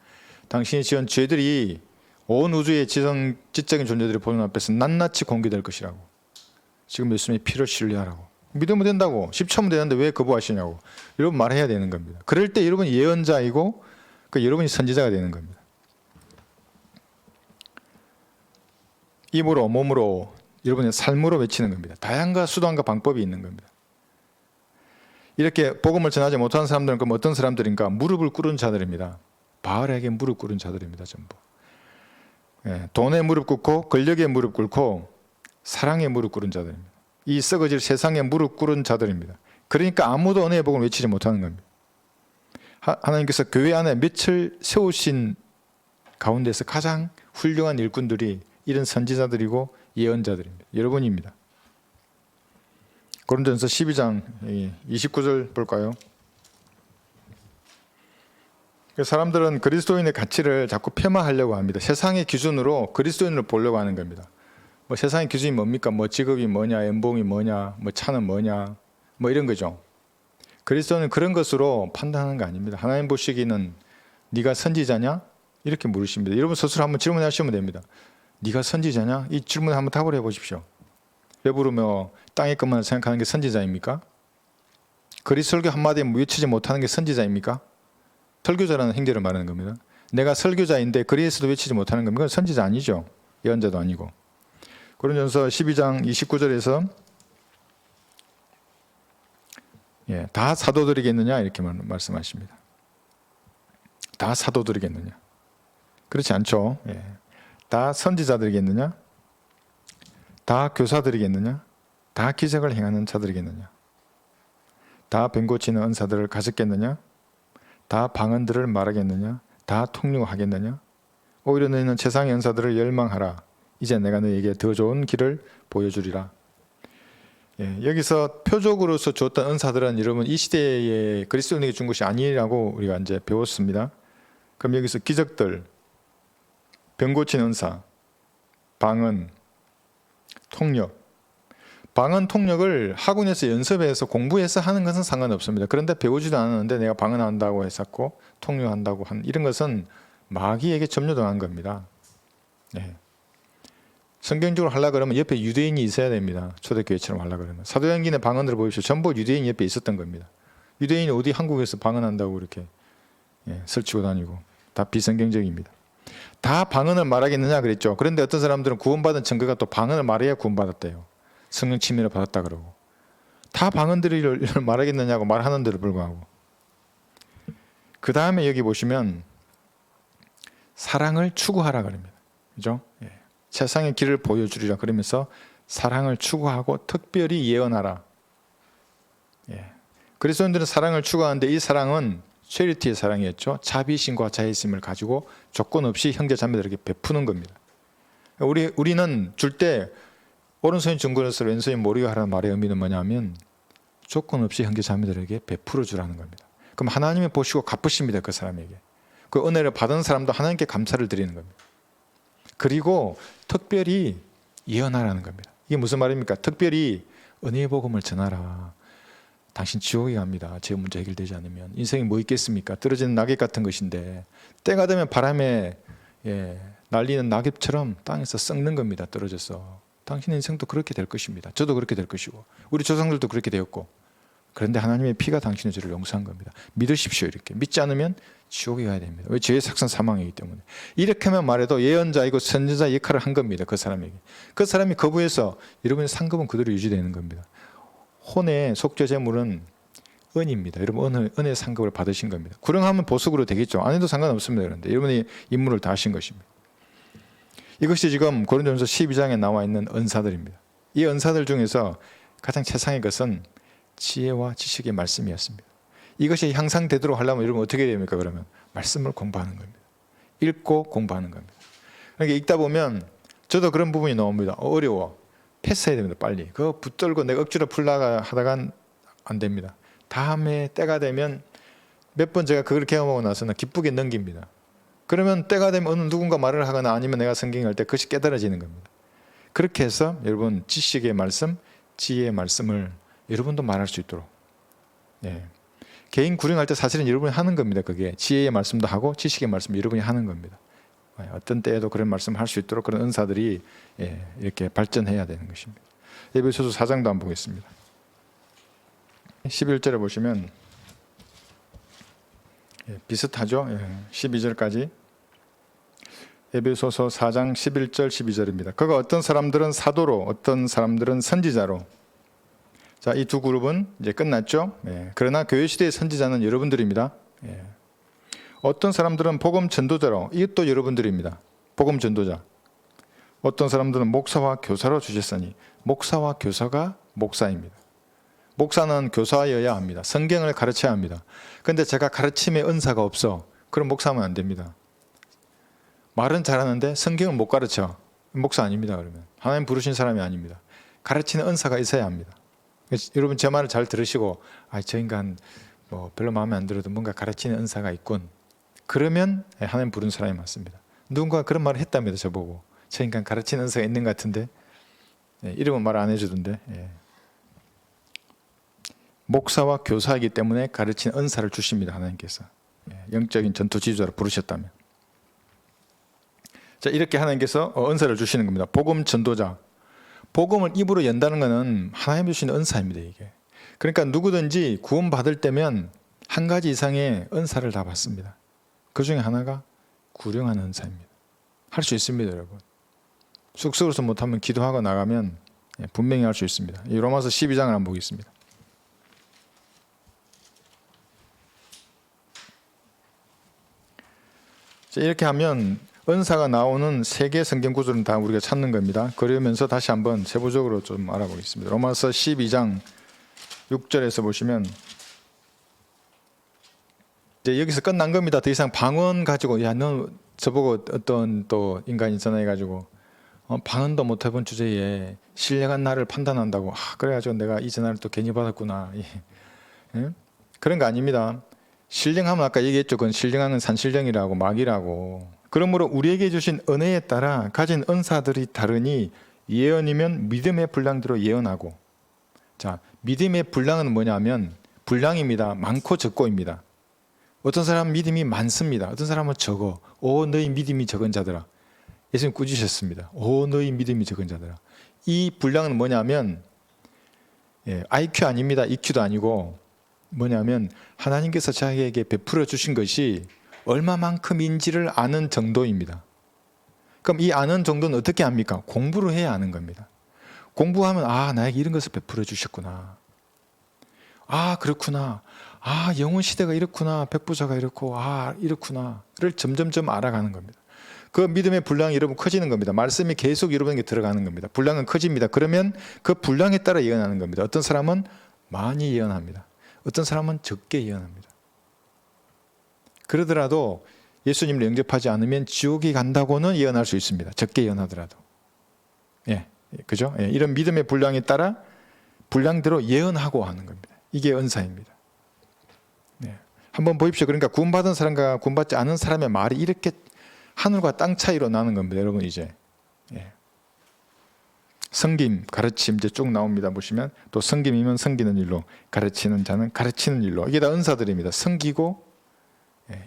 당신이 지은 죄들이 온 우주의 지적인 존재들이 보는 앞에서 낱낱이 공개될 것이라고. 지금 예수님의 피를 신뢰하라고. 믿으면 된다고. 10초면 되는데 왜 거부하시냐고. 여러분 말해야 되는 겁니다. 그럴 때 여러분이 예언자이고 여러분이 선지자가 되는 겁니다. 입으로 몸으로 여러분의 삶으로 외치는 겁니다. 다양한 수단과 방법이 있는 겁니다. 이렇게 복음을 전하지 못하는 사람들은 그럼 어떤 사람들인가? 무릎을 꿇은 자들입니다. 바알에게 무릎 꿇은 자들입니다. 전부. 돈에 무릎 꿇고 권력에 무릎 꿇고 사랑에 무릎 꿇은 자들입니다. 이 썩어질 세상에 무릎 꿇은 자들입니다. 그러니까 아무도 은혜의 복음을 외치지 못하는 겁니다. 하나님께서 교회 안에 며칠 세우신 가운데서 가장 훌륭한 일꾼들이 이런 선지자들이고 예언자들입니다. 여러분입니다. 고린도전서 12장 29절 볼까요? 사람들은 그리스도인의 가치를 자꾸 폄하하려고 합니다. 세상의 기준으로 그리스도인을 보려고 하는 겁니다. 세상의 기준이 뭡니까? 직업이 뭐냐, 연봉이 뭐냐, 차는 뭐냐, 이런 거죠. 그리스도는 그런 것으로 판단하는 거 아닙니다. 하나님 보시기에는 네가 선지자냐? 이렇게 물으십니다. 여러분 스스로 한번 질문하시면 됩니다. 네가 선지자냐? 이 질문에 한번 답을 해보십시오. 배부르며 땅의 것만 생각하는 게 선지자입니까? 그리스도 한마디에 외치지 못하는 게 선지자입니까? 설교자라는 행제를 말하는 겁니다. 내가 설교자인데 그리스도 외치지 못하는 겁니다. 그건 선지자 아니죠. 예언자도 아니고. 고린도전서 12장 29절에서 다 사도들이겠느냐 이렇게 말씀하십니다. 다 사도들이겠느냐? 그렇지 않죠. 다 선지자들이겠느냐? 다 교사들이겠느냐? 다 기적을 행하는 자들이겠느냐? 다 병 고치는 은사들을 가졌겠느냐? 다 방언들을 말하겠느냐? 다 통용하겠느냐? 오히려 너희는 세상의 은사들을 열망하라. 이제 내가 너희에게 더 좋은 길을 보여주리라. 여기서 표적으로서 줬던 은사들은 여러분 이 시대에 그리스도인에게 준 것이 아니라고 우리가 이제 배웠습니다. 그럼 여기서 기적들, 병 고치는 은사, 방언, 통역. 방언 통역을 학원에서 연습해서 공부해서 하는 것은 상관없습니다. 그런데 배우지도 않았는데 내가 방언한다고 했었고 통역한다고 한 이런 것은 마귀에게 점유당한 겁니다. 성경적으로 하려고 그러면 옆에 유대인이 있어야 됩니다. 초대교회처럼 하려고 그러면. 사도행전의 방언들을 보십시오. 전부 유대인 옆에 있었던 겁니다. 유대인이 어디 한국에서 방언한다고 이렇게 설치고 다니고 다 비성경적입니다. 다 방언을 말하겠느냐 그랬죠. 그런데 어떤 사람들은 구원받은 증거가 또 방언을 말해야 구원받았대요. 성령 침례를 받았다 그러고. 다 방언들을 말하겠느냐고 말하는 데도 불구하고. 그 다음에 여기 보시면 사랑을 추구하라 그럽니다. 그죠? 세상의 길을 보여주리라 그러면서 사랑을 추구하고 특별히 예언하라. 그리스도인들은 사랑을 추구하는데 이 사랑은 체리티의 사랑이었죠. 자비심과 자애심을 가지고 조건 없이 형제 자매들에게 베푸는 겁니다. 우리는 줄 때 오른손이 증거로서 왼손이 모르게 하라는 말의 의미는 뭐냐면 조건 없이 형제 자매들에게 베풀어 주라는 겁니다. 그럼 하나님이 보시고 갚으십니다. 그 사람에게. 그 은혜를 받은 사람도 하나님께 감사를 드리는 겁니다. 그리고 특별히 예언하라는 겁니다. 이게 무슨 말입니까? 특별히 은혜의 복음을 전하라. 당신 지옥에 갑니다. 제 문제 해결되지 않으면. 인생이 뭐 있겠습니까? 떨어지는 낙엽 같은 것인데 때가 되면 바람에 날리는 낙엽처럼 땅에서 썩는 겁니다. 떨어져서. 당신의 인생도 그렇게 될 것입니다. 저도 그렇게 될 것이고 우리 조상들도 그렇게 되었고 그런데 하나님의 피가 당신의 죄를 용서한 겁니다. 믿으십시오. 이렇게. 믿지 않으면 지옥에 가야 됩니다. 왜? 죄의 삭선 사망이기 때문에. 이렇게만 말해도 예언자이고 선지자 역할을 한 겁니다. 그 사람에게. 그 사람이 거부해서 여러분의 상급은 그대로 유지되는 겁니다. 혼의 속죄 제물은 은입니다. 여러분 은혜의 상급을 받으신 겁니다. 구령하면 보석으로 되겠죠. 안 해도 상관없습니다. 그런데 여러분이 임무를 다 하신 것입니다. 이것이 지금 고린도전서 12장에 나와 있는 은사들입니다. 이 은사들 중에서 가장 최상의 것은 지혜와 지식의 말씀이었습니다. 이것이 향상되도록 하려면 여러분 어떻게 됩니까? 그러면 말씀을 공부하는 겁니다. 읽고 공부하는 겁니다. 그러니까 읽다 보면 저도 그런 부분이 나옵니다. 어려워. 패스해야 됩니다. 빨리. 그거 붙들고 내가 억지로 풀다가 하다간 안 됩니다. 다음에 때가 되면 몇 번 제가 그걸 경험하고 나서는 기쁘게 넘깁니다. 그러면 때가 되면 어느 누군가 말을 하거나 아니면 내가 성경을 할 때 그것이 깨달아지는 겁니다. 그렇게 해서 여러분 지식의 말씀, 지혜의 말씀을 여러분도 말할 수 있도록 개인 구령할 때 사실은 여러분이 하는 겁니다. 그게 지혜의 말씀도 하고 지식의 말씀도 여러분이 하는 겁니다. 어떤 때에도 그런 말씀을 할 수 있도록 그런 은사들이 이렇게 발전해야 되는 것입니다. 에베소서 4장도 한번 보겠습니다. 11절에 보시면 비슷하죠. 12절까지 에베소서 4장 11절 12절입니다. 그가 어떤 사람들은 사도로 어떤 사람들은 선지자로. 자, 이 두 그룹은 이제 끝났죠. 그러나 교회 시대의 선지자는 여러분들입니다. 어떤 사람들은 복음 전도자로. 이것도 여러분들입니다. 복음 전도자. 어떤 사람들은 목사와 교사로 주셨으니. 목사와 교사가 목사입니다. 목사는 교사여야 합니다. 성경을 가르쳐야 합니다. 그런데 제가 가르침의 은사가 없어. 그럼 목사하면 안 됩니다. 말은 잘하는데 성경을 못 가르쳐. 목사 아닙니다. 그러면 하나님 부르신 사람이 아닙니다. 가르치는 은사가 있어야 합니다. 여러분 제 말을 잘 들으시고 저 인간 뭐 별로 마음에 안 들어도 뭔가 가르치는 은사가 있군. 그러면 하나님 부른 사람이 맞습니다. 누군가 그런 말을 했답니다. 저보고. 저 인간 가르치는 은사가 있는 것 같은데 이름은 말 안 해주던데 목사와 교사이기 때문에 가르치는 은사를 주십니다. 하나님께서. 영적인 전투 지도자로 부르셨다면. 자, 이렇게 하나님께서 은사를 주시는 겁니다. 복음 전도자. 복음을 입으로 연다는 것은 하나님 주시는 은사입니다. 이게. 그러니까 누구든지 구원받을 때면 한 가지 이상의 은사를 다 받습니다. 그 중에 하나가 구령하는 은사입니다. 할 수 있습니다. 여러분. 쑥스러워서 못하면 기도하고 나가면 분명히 할 수 있습니다. 이 로마서 12장을 한번 보겠습니다. 이렇게 하면 은사가 나오는 세 개 성경 구절은 다 우리가 찾는 겁니다. 그러면서 다시 한번 세부적으로 좀 알아보겠습니다. 로마서 12장 6절에서 보시면 이제 여기서 끝난 겁니다. 더 이상 방언 가지고 야, 너 저보고 어떤 또 인간이 전화해가지고 방언도 못 해본 주제에 신령한 나를 판단한다고 그래가지고 내가 이 전화를 또 괜히 받았구나. 예? 그런 거 아닙니다. 신령하면 아까 얘기했죠. 그건 신령한 건 산신령이라고 마귀라고. 그러므로 우리에게 주신 은혜에 따라 가진 은사들이 다르니 예언이면 믿음의 분량대로 예언하고, 자, 믿음의 분량은 뭐냐면 분량입니다. 많고 적고입니다. 어떤 사람은 믿음이 많습니다. 어떤 사람은 적어. 오 너희 믿음이 적은 자들아. 예수님 꾸짖으셨습니다. 오 너희 믿음이 적은 자들아. 이 분량은 뭐냐면 IQ 아닙니다. EQ도 아니고 뭐냐면 하나님께서 자기에게 베풀어 주신 것이 얼마만큼인지를 아는 정도입니다. 그럼 이 아는 정도는 어떻게 합니까? 공부를 해야 아는 겁니다. 공부하면 나에게 이런 것을 베풀어 주셨구나. 그렇구나. 영혼 시대가 이렇구나. 백부자가 이렇고 이렇구나를 점점점 알아가는 겁니다. 그 믿음의 분량이 여러분 커지는 겁니다. 말씀이 계속 여러분에게 들어가는 겁니다. 분량은 커집니다. 그러면 그 분량에 따라 예언하는 겁니다. 어떤 사람은 많이 예언합니다. 어떤 사람은 적게 예언합니다. 그러더라도 예수님을 영접하지 않으면 지옥에 간다고는 예언할 수 있습니다. 적게 예언하더라도. 그죠? 이런 믿음의 분량에 따라 분량대로 예언하고 하는 겁니다. 이게 은사입니다. 한번 보십시오. 그러니까 구원받은 사람과 구원받지 않은 사람의 말이 이렇게 하늘과 땅 차이로 나는 겁니다. 여러분 이제. 섬김, 가르침 이제 쭉 나옵니다. 보시면 또 섬김이면 섬기는 일로, 가르치는 자는 가르치는 일로. 이게 다 은사들입니다. 섬기고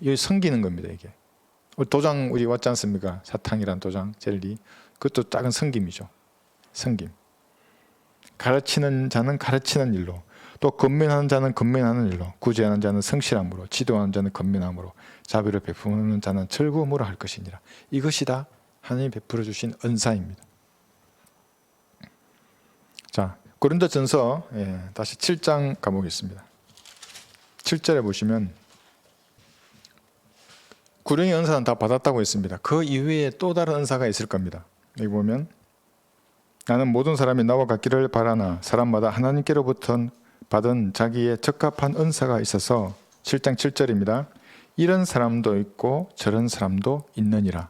여기 섬기는 겁니다. 이게 도장 우리 왔지 않습니까? 사탕이란 도장, 젤리. 그것도 작은 섬김이죠. 섬김. 가르치는 자는 가르치는 일로, 또 건면하는 자는 건면하는 일로, 구제하는 자는 성실함으로, 지도하는 자는 건면함으로, 자비를 베푸는 자는 즐거움으로 할 것이니라. 이것이 다 하나님이 베풀어 주신 은사입니다. 자, 고린도전서 다시 7장 가보겠습니다. 7절에 보시면 구령의 은사는 다 받았다고 했습니다. 그 이외에 또 다른 은사가 있을 겁니다. 여기 보면 나는 모든 사람이 나와 같기를 바라나 사람마다 하나님께로부터 받은 자기의 적합한 은사가 있어서 7장 7절입니다. 이런 사람도 있고 저런 사람도 있느니라.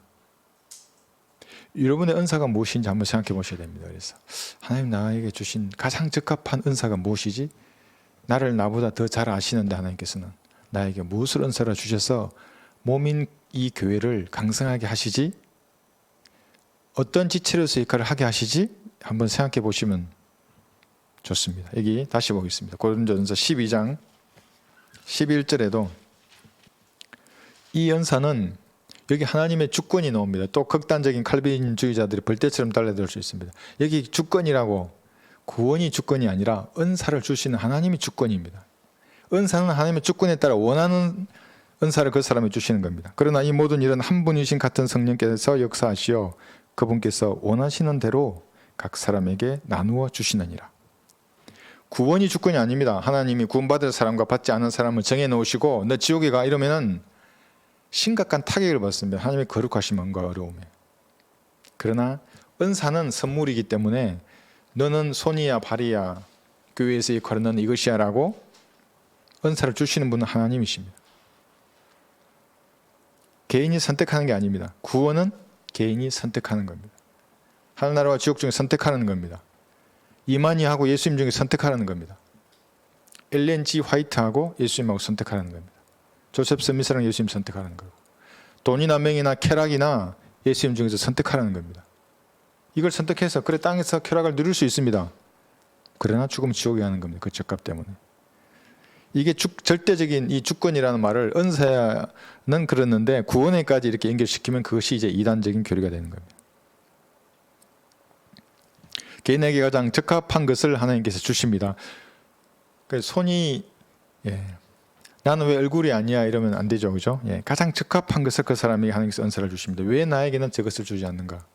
여러분의 은사가 무엇인지 한번 생각해 보셔야 됩니다. 그래서 하나님 나에게 주신 가장 적합한 은사가 무엇이지? 나를 나보다 더 잘 아시는데 하나님께서는 나에게 무엇을 은사를 주셔서 몸인 이 교회를 강성하게 하시지? 어떤 지체로서 역할을 하게 하시지? 한번 생각해 보시면 좋습니다. 여기 다시 보겠습니다. 고린도전서 12장 11절에도 이 은사는 여기 하나님의 주권이 나옵니다. 또 극단적인 칼빈주의자들이 벌떼처럼 달려들 수 있습니다. 여기 주권이라고 구원이 주권이 아니라 은사를 주시는 하나님이 주권입니다. 은사는 하나님의 주권에 따라 원하는 은사를 그 사람에 주시는 겁니다. 그러나 이 모든 일은 한 분이신 같은 성령께서 역사하시어 그분께서 원하시는 대로 각 사람에게 나누어 주시느니라. 구원이 주권이 아닙니다. 하나님이 구원받을 사람과 받지 않은 사람을 정해 놓으시고 너 지옥에 가 이러면은 심각한 타격을 받습니다. 하나님의 거룩하심과 어려움에. 그러나 은사는 선물이기 때문에 너는 손이야 발이야 교회에서 역할은 너는 이것이야 라고 은사를 주시는 분은 하나님이십니다. 개인이 선택하는 게 아닙니다. 구원은 개인이 선택하는 겁니다. 하늘나라와 지옥 중에 선택하는 겁니다. 이만희하고 예수님 중에 선택하는 겁니다. 엘렌 G 화이트하고 예수님하고 선택하는 겁니다. 조셉 스미스랑 예수님 선택하는 거고, 돈이나 명이나 쾌락이나 예수님 중에서 선택하라는 겁니다. 이걸 선택해서 그래 땅에서 쾌락을 누릴 수 있습니다. 그러나 죽으면 지옥에 가는 겁니다. 그 적값 때문에. 이게 절대적인 이 주권이라는 말을 은사는 그랬는데 구원에까지 이렇게 연결시키면 그것이 이제 이단적인 교리가 되는 겁니다. 개인에게 가장 적합한 것을 하나님께서 주십니다. 손이 나는 왜 얼굴이 아니야 이러면 안 되죠, 그죠? 가장 적합한 것을 그 사람에게 하나님께서 은사를 주십니다. 왜 나에게는 저것을 주지 않는가?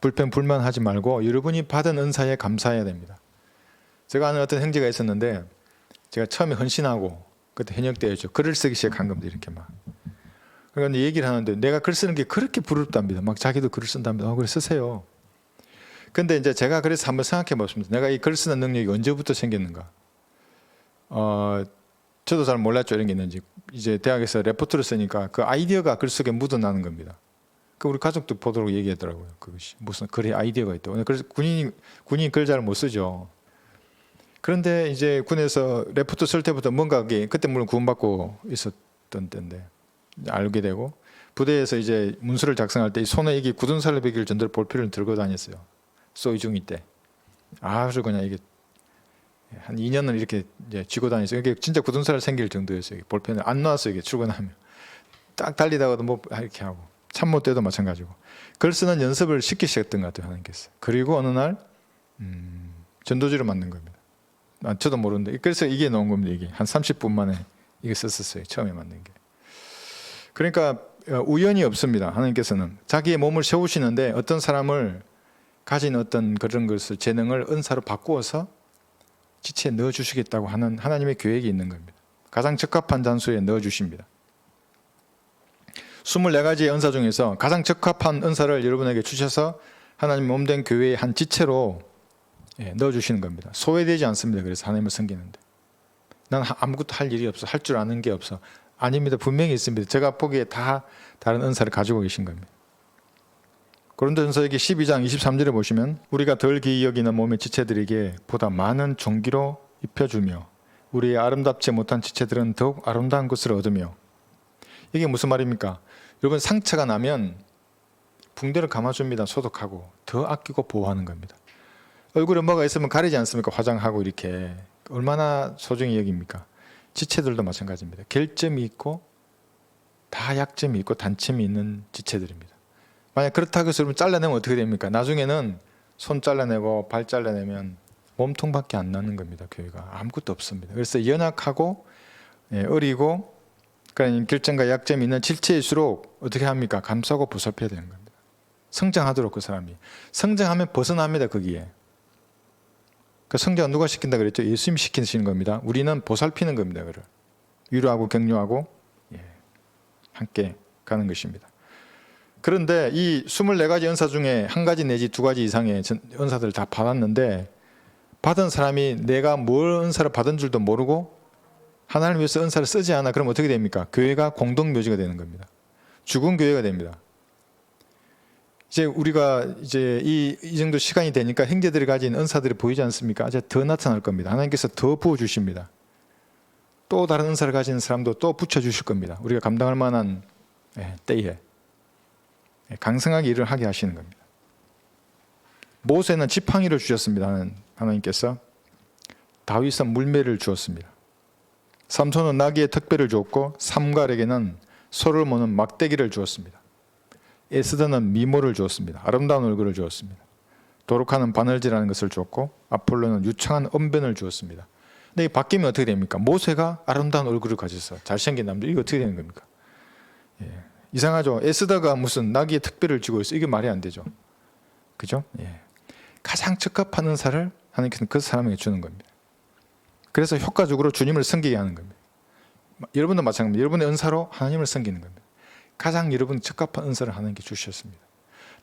불평 불만하지 말고 여러분이 받은 은사에 감사해야 됩니다. 제가 아는 어떤 형제가 있었는데 제가 처음에 헌신하고 그때 현역 때였죠. 글을 쓰기 시작한 겁니다. 이렇게 막 그러니까 얘기를 하는데 내가 글 쓰는 게 그렇게 부럽답니다. 막 자기도 글을 쓴답니다. 그래 쓰세요. 근데 이제 제가 그래서 한번 생각해 봤습니다. 내가 이 글 쓰는 능력이 언제부터 생겼는가? 저도 잘 몰랐죠, 이런 게 있는지. 이제 대학에서 레포트를 쓰니까 그 아이디어가 글 속에 묻어나는 겁니다. 그 우리 가족도 보도록 얘기하더라고요. 그것이 무슨 글에 아이디어가 있다고. 그래서 군인이 글 잘 못 쓰죠. 그런데 이제 군에서 레포트 쓸 때부터 뭔가 그때 물론 구원받고 있었던 때인데 알게 되고, 부대에서 이제 문서를 작성할 때 손에 이게 굳은 살을 베길 정도로 볼펜을 들고 다녔어요. 소위중이 때. 아주 그냥 이게 한 2년을 이렇게 이제 쥐고 다녔어요. 이게 진짜 굳은 살 생길 정도였어요. 볼펜을 안 놔왔어요. 이게 출근하면 딱 달리다가도 뭐 이렇게 하고, 참모 때도 마찬가지고 글 쓰는 연습을 시키셨던 것 같아요, 하나님께서. 그리고 어느 날 전도지를 만든 겁니다. 저도 모르는데 그래서 이게 나온 겁니다. 이게 한 30분 만에 이게 썼었어요. 처음에 만든 게. 그러니까 우연이 없습니다. 하나님께서는 자기의 몸을 세우시는데 어떤 사람을 가진 어떤 그런 것을, 재능을 은사로 바꾸어서 지체에 넣어주시겠다고 하는 하나님의 계획이 있는 겁니다. 가장 적합한 장소에 넣어주십니다. 24가지의 은사 중에서 가장 적합한 은사를 여러분에게 주셔서 하나님 몸된 교회의 한 지체로 넣어주시는 겁니다. 소외되지 않습니다. 그래서 하나님을 섬기는데 난 아무것도 할 일이 없어, 할 줄 아는 게 없어. 아닙니다. 분명히 있습니다. 제가 보기에 다 다른 은사를 가지고 계신 겁니다. 고린도전서기 12장 23절에 보시면 우리가 덜 기이 여기는 몸의 지체들에게 보다 많은 존귀로 입혀주며 우리의 아름답지 못한 지체들은 더욱 아름다운 것을 얻으며. 이게 무슨 말입니까? 여러분, 상처가 나면 붕대를 감아줍니다. 소독하고 더 아끼고 보호하는 겁니다. 얼굴에 뭐가 있으면 가리지 않습니까? 화장하고 이렇게. 얼마나 소중히 여깁니까? 지체들도 마찬가지입니다. 결점이 있고 다 약점이 있고 단점이 있는 지체들입니다. 만약 그렇다고 해서 잘라내면 어떻게 됩니까? 나중에는 손 잘라내고 발 잘라내면 몸통밖에 안 나는 겁니다. 교회가 아무것도 없습니다. 그래서 연약하고 어리고 그러니까 결점과 약점이 있는 지체일수록 어떻게 합니까? 감싸고 보살펴야 되는 겁니다. 성장하도록 그 사람이. 성장하면 벗어납니다. 거기에. 그 성장은 누가 시킨다 그랬죠? 예수님이 시키시는 겁니다. 우리는 보살피는 겁니다. 그를 위로하고 격려하고 함께 가는 것입니다. 그런데 이 24가지 은사 중에 한 가지 내지 두 가지 이상의 은사들을 다 받았는데, 받은 사람이 내가 뭘 은사를 받은 줄도 모르고 하나님을 위해서 은사를 쓰지 않아. 그럼 어떻게 됩니까? 교회가 공동묘지가 되는 겁니다. 죽은 교회가 됩니다. 이제 우리가 이제 이 정도 시간이 되니까 형제들이 가진 은사들이 보이지 않습니까? 이제 더 나타날 겁니다. 하나님께서 더 부어주십니다. 또 다른 은사를 가진 사람도 또 붙여주실 겁니다. 우리가 감당할 만한 때에 강성하게 일을 하게 하시는 겁니다. 모세는 지팡이를 주셨습니다. 하나님께서. 다윗은 물매를 주었습니다. 삼손은 나귀의 턱뼈를 주었고 삼갈에게는 소를 모는 막대기를 주었습니다. 에스더는 미모를 주었습니다. 아름다운 얼굴을 주었습니다. 도록하는 바늘질하는 것을 주었고 아폴로는 유창한 언변을 주었습니다. 근데 이 바뀌면 어떻게 됩니까? 모세가 아름다운 얼굴을 가졌어. 잘생긴 남자. 이거 어떻게 되는 겁니까? 이상하죠. 에스더가 무슨 나귀의 턱뼈를 쥐고 있어. 이게 말이 안 되죠. 그죠? 가장 적합한 은사를 하나님께서는 그 사람에게 주는 겁니다. 그래서 효과적으로 주님을 섬기게 하는 겁니다. 여러분도 마찬가지입니다. 여러분의 은사로 하나님을 섬기는 겁니다. 가장 여러분 적합한 은사를 하나님께 주셨습니다.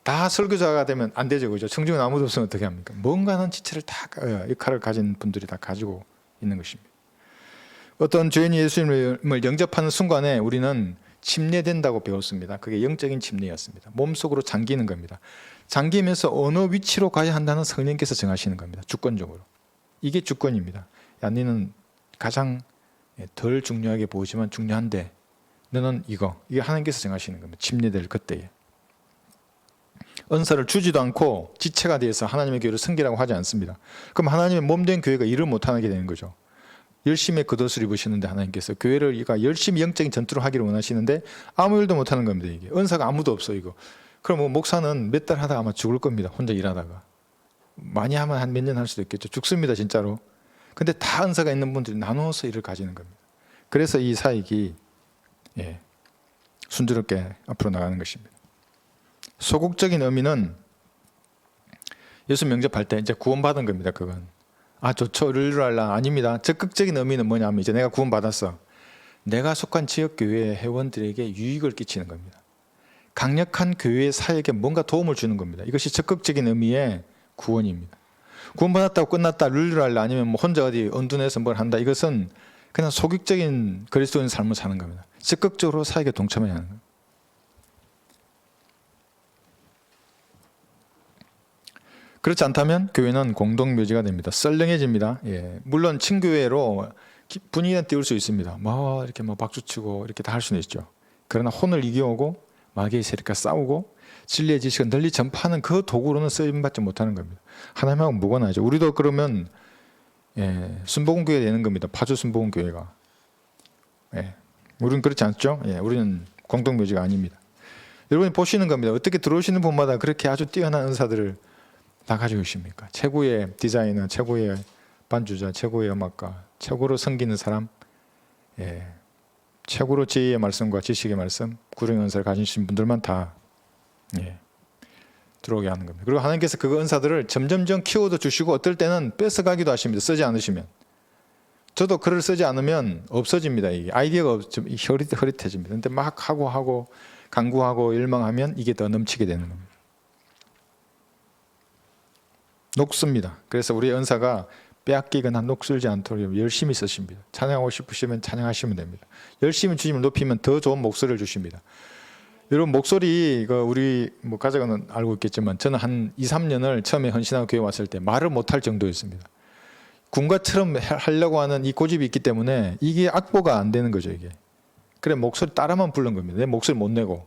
다 설교자가 되면 안 되죠. 그죠? 청중은 아무도 없으면 어떻게 합니까? 뭔가 하는 지체를 다 역할을 가진 분들이 다 가지고 있는 것입니다. 어떤 죄인이 예수님을 영접하는 순간에 우리는 침례된다고 배웠습니다. 그게 영적인 침례였습니다. 몸속으로 잠기는 겁니다. 잠기면서 어느 위치로 가야 한다는 성령께서 정하시는 겁니다. 주권적으로. 이게 주권입니다. 야, 너는 가장 덜 중요하게 보이지만 중요한데 너는 이게 하나님께서 정하시는 겁니다. 침례될 그때에. 은사를 주지도 않고 지체가 되어서 하나님의 교회를 섬기라고 하지 않습니다. 그럼 하나님의 몸된 교회가 일을 못하게 되는 거죠. 열심히 겉옷을 입으시는데 하나님께서 교회를 열심히 영적인 전투를 하기를 원하시는데 아무 일도 못하는 겁니다. 이게 은사가 아무도 없어. 이거 그럼 목사는 몇 달 하다가 아마 죽을 겁니다. 혼자 일하다가. 많이 하면 한 몇 년 할 수도 있겠죠. 죽습니다. 진짜로. 근데 다 은사가 있는 분들이 나누어서 일을 가지는 겁니다. 그래서 이 사역이 순조롭게 앞으로 나가는 것입니다. 소극적인 의미는 예수 영접할 때 이제 구원받은 겁니다. 그건 좋죠. 룰루랄라 아닙니다. 적극적인 의미는 뭐냐면 이제 내가 구원받았어. 내가 속한 지역교회 회원들에게 유익을 끼치는 겁니다. 강력한 교회 사역에 뭔가 도움을 주는 겁니다. 이것이 적극적인 의미의 구원입니다. 구원받았다고 끝났다, 룰루랄라 아니면 뭐 혼자 어디 언둔해서 뭘 한다, 이것은 그냥 소극적인 그리스도인 삶을 사는 겁니다. 적극적으로 사역에 동참해야 하는 겁니다. 그렇지 않다면 교회는 공동묘지가 됩니다. 썰렁해집니다. 예. 물론 친교회로 분위기는 띄울 수 있습니다. 뭐 이렇게 뭐 박수치고 이렇게 다 할 수는 있죠. 그러나 혼을 이겨오고 마귀의 세력과 싸우고 진리의 지식을 널리 전파하는 그 도구로는 쓰임받지 못하는 겁니다. 하나님하고 무관하죠. 우리도 그러면 순복음교회 되는 겁니다. 파주 순복음교회가. 예. 우리는 그렇지 않죠. 예. 우리는 공동묘지가 아닙니다. 여러분이 보시는 겁니다. 어떻게 들어오시는 분마다 그렇게 아주 뛰어난 은사들을 다 가지고 계십니까? 최고의 디자이너, 최고의 반주자, 최고의 음악가, 최고로 섬기는 사람, 최고로 지혜의 말씀과 지식의 말씀, 구령의 은사를 가지신 분들만 다 들어오게 하는 겁니다. 그리고 하나님께서 그 은사들을 점점점 키워도 주시고 어떨 때는 뺏어가기도 하십니다. 쓰지 않으시면. 저도 글을 쓰지 않으면 없어집니다. 이게 아이디어가 흐릿해집니다. 근데 막 하고 강구하고 열망하면 이게 더 넘치게 되는 겁니다. 녹습니다. 그래서 우리의 은사가 빼앗기거나 녹슬지 않도록 열심히 쓰십니다. 찬양하고 싶으시면 찬양하시면 됩니다. 열심히 주님을 높이면 더 좋은 목소리를 주십니다. 여러분 목소리 우리 뭐 가족은 알고 있겠지만 저는 한 2, 3년을 처음에 헌신하고 교회 왔을 때 말을 못할 정도였습니다. 군가처럼 하려고 하는 이 고집이 있기 때문에 이게 악보가 안 되는 거죠. 이게. 그래 목소리 따라만 부른 겁니다. 내 목소리 못 내고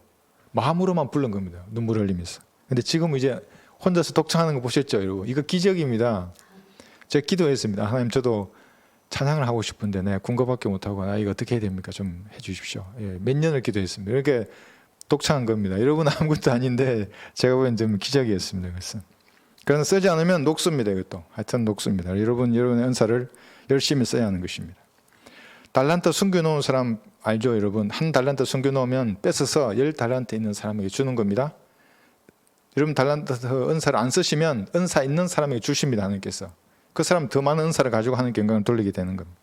마음으로만 부른 겁니다. 눈물 흘리면서. 근데 지금 이제 혼자서 독창하는 거 보셨죠, 여러분? 이거 기적입니다. 제가 기도했습니다. 하나님, 저도 찬양을 하고 싶은데 내가 군거밖에 못하고 이거 어떻게 해야 됩니까? 좀 해주십시오. 몇 년을 기도했습니다. 이렇게 독창한 겁니다. 여러분 아무것도 아닌데 제가 보기엔 좀 기적이었습니다. 그것은. 그러나 쓰지 않으면 녹습니다. 이것도. 하여튼 녹습니다. 여러분의 은사를 열심히 써야 하는 것입니다. 달란트 숨겨놓은 사람 알죠, 여러분? 한 달란트 숨겨놓으면 뺏어서 10달란트 있는 사람에게 주는 겁니다. 여러분 달란트 은사를 안 쓰시면 은사 있는 사람에게 주십니다. 하나님께서. 그 사람 더 많은 은사를 가지고 하나님께 영광을 돌리게 되는 겁니다.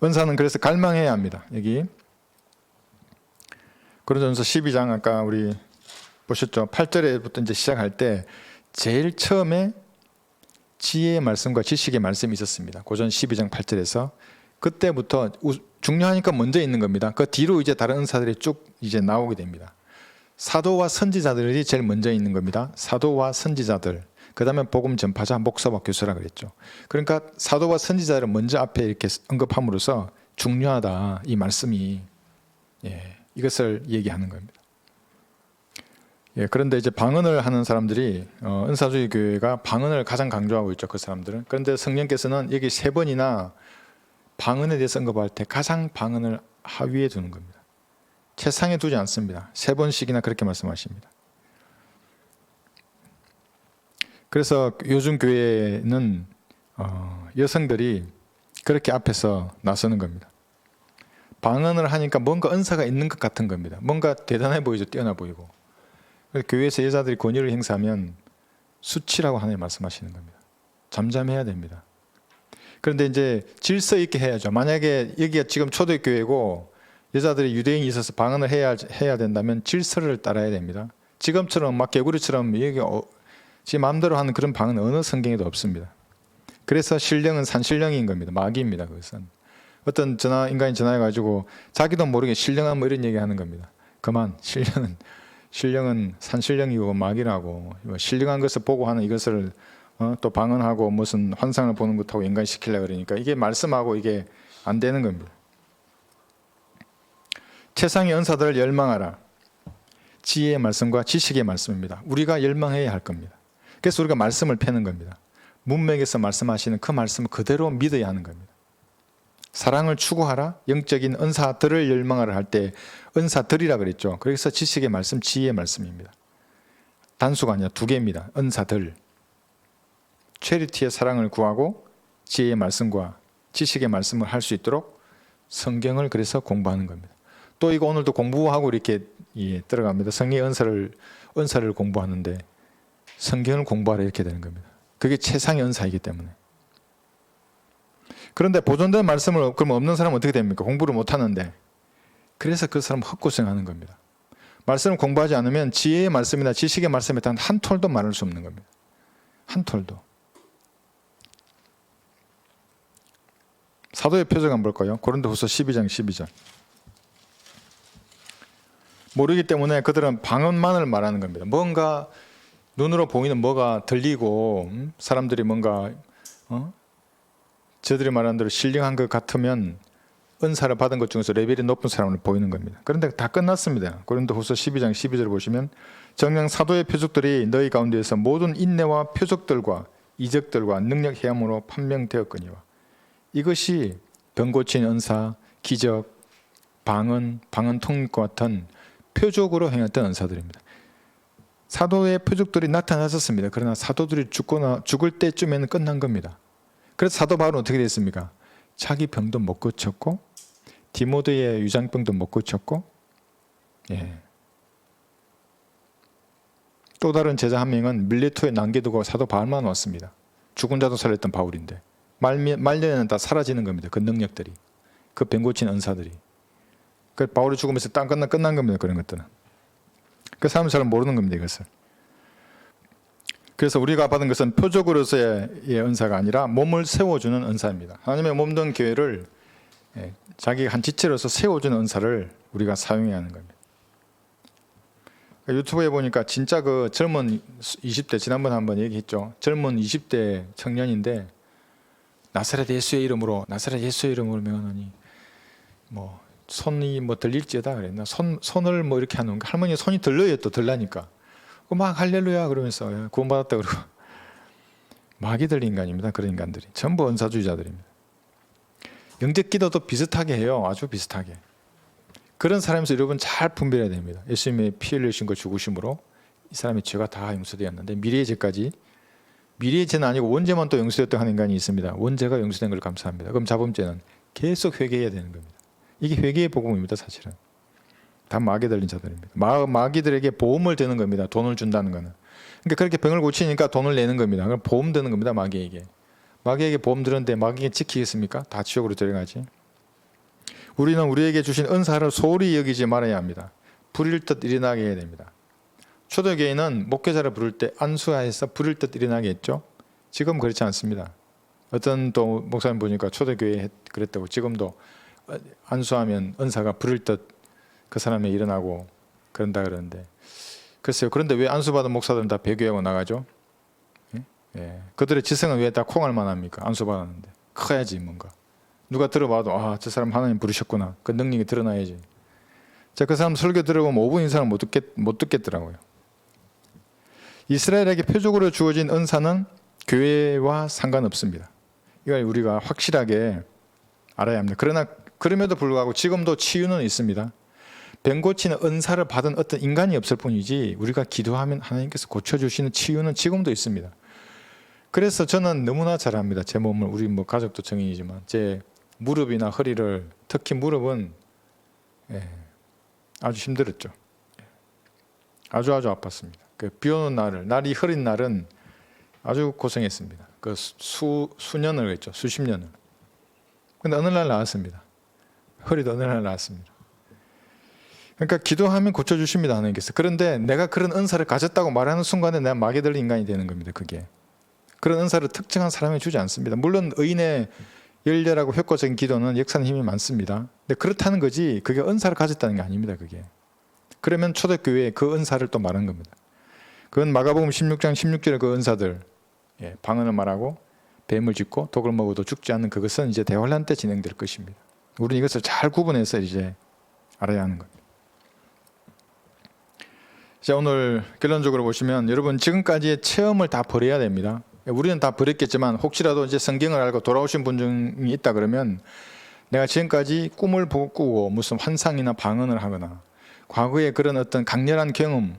은사는 그래서 갈망해야 합니다. 여기 고린도전서 12장 아까 우리 보셨죠? 8절에부터 이제 시작할 때 제일 처음에 지혜의 말씀과 지식의 말씀이 있었습니다. 고전 12장 8절에서 그때부터 중요하니까 먼저 있는 겁니다. 그 뒤로 이제 다른 은사들이 쭉 이제 나오게 됩니다. 사도와 선지자들이 제일 먼저 있는 겁니다. 사도와 선지자들. 그 다음에 복음 전파자, 목사와 교수라 그랬죠. 그러니까 사도와 선지자를 먼저 앞에 이렇게 언급함으로써 중요하다. 이 말씀이 이것을 얘기하는 겁니다. 그런데 이제 방언을 하는 사람들이 은사주의 교회가 방언을 가장 강조하고 있죠. 그 사람들은. 그런데 성령께서는 여기 3번이나 방언에 대해서 언급할 때 가장 방언을 하위에 두는 겁니다. 최상에 두지 않습니다. 3번씩이나 그렇게 말씀하십니다. 그래서 요즘 교회는 여성들이 그렇게 앞에서 나서는 겁니다. 방언을 하니까 뭔가 은사가 있는 것 같은 겁니다. 뭔가 대단해 보이죠. 뛰어나 보이고. 교회에서 여자들이 권위를 행사하면 수치라고 하나님 말씀하시는 겁니다. 잠잠해야 됩니다. 그런데 이제 질서 있게 해야죠. 만약에 여기가 지금 초대교회고 여자들이 유대인이 있어서 방언을 해야 된다면 질서를 따라야 됩니다. 지금처럼 막 개구리처럼 여기 지 마음대로 하는 그런 방언은 어느 성경에도 없습니다. 그래서 신령은 산신령인 겁니다. 마귀입니다. 그것은. 어떤 인간이 전화해가지고 자기도 모르게 신령한 뭐 이런 얘기하는 겁니다. 그만. 신령은 산신령이고 마귀라고 신령한 것을 보고 하는 이것을 또 방언하고 무슨 환상을 보는 것하고 연관시키려고 그러니까 이게 말씀하고 이게 안 되는 겁니다. 최상의 은사들을 열망하라. 지혜의 말씀과 지식의 말씀입니다. 우리가 열망해야 할 겁니다. 그래서 우리가 말씀을 패는 겁니다. 문맥에서 말씀하시는 그 말씀을 그대로 믿어야 하는 겁니다. 사랑을 추구하라. 영적인 은사들을 열망하라 할 때 은사들이라 그랬죠. 그래서 지식의 말씀, 지혜의 말씀입니다. 단수가 아니라 2개입니다. 은사들. 체리티의 사랑을 구하고 지혜의 말씀과 지식의 말씀을 할 수 있도록 성경을 그래서 공부하는 겁니다. 또 이거 오늘도 공부하고 이렇게 들어갑니다. 성령의 은사를 공부하는데 성경을 공부하라 이렇게 되는 겁니다. 그게 최상의 은사이기 때문에. 그런데 보존된 말씀을 그럼 없는 사람은 어떻게 됩니까? 공부를 못 하는데. 그래서 그 사람은 헛고생하는 겁니다. 말씀을 공부하지 않으면 지혜의 말씀이나 지식의 말씀에 단 한 톨도 말할 수 없는 겁니다. 한 톨도. 사도의 표적 한번 볼까요? 고린도후서 12장 12절. 모르기 때문에 그들은 방언만을 말하는 겁니다. 뭔가 눈으로 보이는 뭐가 들리고 사람들이 뭔가 저들이 말하는 대로 신령한 것 같으면 은사를 받은 것 중에서 레벨이 높은 사람을 보이는 겁니다. 그런데 다 끝났습니다. 고린도후서 12장 12절을 보시면 정녕 사도의 표적들이 너희 가운데에서 모든 인내와 표적들과 이적들과 능력 해함으로 판명되었거니와 이것이 병 고치는 은사, 기적, 방언 통역과 같은 표적으로 행했던 은사들입니다. 사도의 표적들이 나타났었습니다. 그러나 사도들이 죽을 때쯤에는 끝난 겁니다. 그래서 사도 바울은 어떻게 됐습니까? 자기 병도 못 고쳤고 디모데의 유장병도 못 고쳤고 또 다른 제자 한 명은 밀레토에 남겨두고 사도 바울만 왔습니다. 죽은 자도 살렸던 바울인데 말년에는 다 사라지는 겁니다. 그 능력들이, 그 병 고치는 은사들이. 그 바울이 죽으면서 딱 끝난 겁니다. 그런 것들은. 그 사람은 잘 모르는 겁니다. 이것을. 그래서 우리가 받은 것은 표적으로서의 은사가 아니라 몸을 세워주는 은사입니다. 하나님의 몸된 교회를 자기 한 지체로서 세워주는 은사를 우리가 사용해야 하는 겁니다. 유튜브에 보니까 진짜 그 젊은 20대, 지난번에 한번 얘기했죠. 젊은 20대 청년인데 나사렛 예수의 이름으로 명하노니 뭐 손이 뭐 들릴지어다 그랬나? 손을 뭐 이렇게 하는 거. 할머니 손이 들려요. 또 들라니까. 막 할렐루야 그러면서 구원받았다 그러고. 마귀 들린 인간입니다. 그런 인간들이. 전부 은사주의자들입니다. 영적 기도도 비슷하게 해요. 아주 비슷하게. 그런 사람에서 여러분 잘 분별해야 됩니다. 예수님의 피 흘리신 거 죽으심으로 이 사람의 죄가 다 용서되었는데 미래의 죄까지, 미래의 죄는 아니고 원죄만 또 용서되었다 하는 인간이 있습니다. 원죄가 용서된 걸 감사합니다. 그럼 자범죄는 계속 회개해야 되는 겁니다. 이게 회개의 복음입니다. 사실은 다 마귀 들린 자들입니다. 마귀들에게 보험을 드는 겁니다. 돈을 준다는 거는. 그러니까 그렇게 병을 고치니까 돈을 내는 겁니다. 그럼 보험 드는 겁니다. 마귀에게 보험 드는데 마귀에게 지키겠습니까? 다 지옥으로 데려가지. 우리는 우리에게 주신 은사를 소홀히 여기지 말아야 합니다. 부릴 듯 일어나게 해야 됩니다. 초대교회는 목회자를 부를 때 안수하에서 부릴 듯 일어나게 했죠. 지금 그렇지 않습니다. 어떤 또 목사님 보니까 초대교회에 그랬다고. 지금도 안수하면 은사가 부릴 듯 그 사람이 일어나고 그런다 그러는데, 글쎄요. 그런데 왜 안수받은 목사들은 다 배교하고 나가죠? 그들의 지성은 왜 다 콩알만 합니까? 안수받았는데 커야지. 뭔가 누가 들어봐도 저 사람 하나님 부르셨구나. 그 능력이 드러나야지. 그 사람 설교 들어보면 5분 이상을 못 듣겠더라고요. 이스라엘에게 표적으로 주어진 은사는 교회와 상관없습니다. 이걸 우리가 확실하게 알아야 합니다. 그러나 그럼에도 불구하고 지금도 치유는 있습니다. 병 고치는 은사를 받은 어떤 인간이 없을 뿐이지 우리가 기도하면 하나님께서 고쳐주시는 치유는 지금도 있습니다. 그래서 저는 너무나 잘 압니다. 제 몸을, 우리 뭐 가족도 증인이지만 제 무릎이나 허리를, 특히 무릎은 아주 힘들었죠. 아주 아팠습니다. 그 비 오는 날이 흐린 날은 아주 고생했습니다. 그 수년을 했죠. 수십 년을. 근데 어느 날 나았습니다. 허리도 어느 날 나았습니다. 그러니까 기도하면 고쳐주십니다. 하나님께서. 그런데 내가 그런 은사를 가졌다고 말하는 순간에 내가 마귀 들린 인간이 되는 겁니다. 그게. 그런 은사를 특정한 사람이 주지 않습니다. 물론 의인의 열렬하고 효과적인 기도는 역사는 힘이 많습니다. 근데 그렇다는 거지 그게 은사를 가졌다는 게 아닙니다. 그게. 그러면 초대교회에 그 은사를 또 말한 겁니다. 그건 마가복음 16장 16절의 그 은사들, 방언을 말하고 뱀을 짚고 독을 먹어도 죽지 않는 그것은 이제 대환란 때 진행될 것입니다. 우리는 이것을 잘 구분해서 이제 알아야 하는 겁니다. 자, 오늘 결론적으로 보시면 여러분 지금까지의 체험을 다 버려야 됩니다. 우리는 다 버렸겠지만 혹시라도 이제 성경을 알고 돌아오신 분 중에 있다 그러면 내가 지금까지 꿈을 꾸고 무슨 환상이나 방언을 하거나 과거에 그런 어떤 강렬한 경험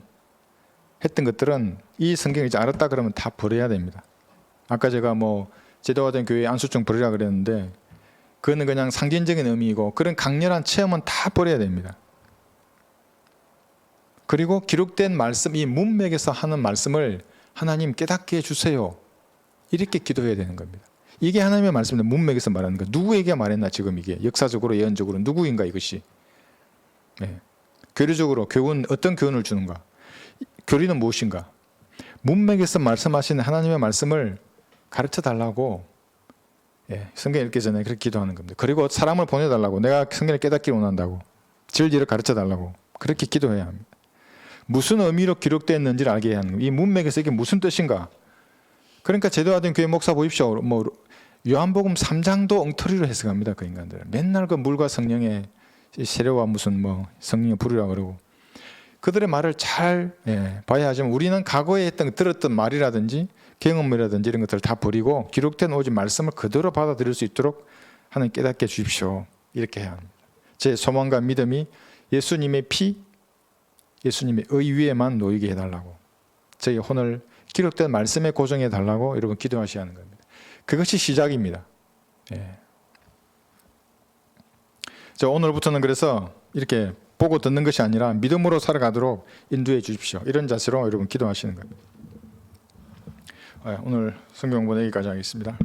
했던 것들은 이 성경을 이제 알았다 그러면 다 버려야 됩니다. 아까 제가 뭐 제도화된 교회 안수증 버리라 그랬는데 그거는 그냥 상징적인 의미이고 그런 강렬한 체험은 다 버려야 됩니다. 그리고 기록된 말씀, 이 문맥에서 하는 말씀을 하나님 깨닫게 해주세요. 이렇게 기도해야 되는 겁니다. 이게 하나님의 말씀인데 문맥에서 말하는 거. 누구에게 말했나 지금 이게 역사적으로 예언적으로 누구인가 이것이. 예. 교리적으로 교훈 어떤 교훈을 주는가? 교리는 무엇인가? 문맥에서 말씀하시는 하나님의 말씀을 가르쳐 달라고 성경 읽기 전에 그렇게 기도하는 겁니다. 그리고 사람을 보내달라고 내가 성경을 깨닫기를 원한다고 진리를 가르쳐 달라고 그렇게 기도해야 합니다. 무슨 의미로 기록되었는지를 알게 하는 겁니다. 이 문맥에서 이게 무슨 뜻인가? 그러니까 제도화된 교회 목사 보십시오. 뭐 요한복음 3장도 엉터리로 해석합니다. 그 인간들은 맨날 그 물과 성령의 세례와 무슨 뭐 성령의 불이라 그러고 그들의 말을 잘 봐야 하지만 우리는 과거에 들었던 말이라든지 경험이라든지 이런 것들을 다 버리고 기록된 오직 말씀을 그대로 받아들일 수 있도록 하나님 깨닫게 해주십시오. 이렇게 해야 합니다. 제 소망과 믿음이 예수님의 피, 예수님의 의 위에만 놓이게 해달라고 저희 혼을 기록된 말씀에 고정해 달라고 여러분 기도하셔야 하는 겁니다. 그것이 시작입니다. 자, 오늘부터는 그래서 이렇게 보고 듣는 것이 아니라 믿음으로 살아가도록 인도해 주십시오. 이런 자세로 여러분 기도하시는 겁니다. 오늘 성경 공부는 여기까지 하겠습니다.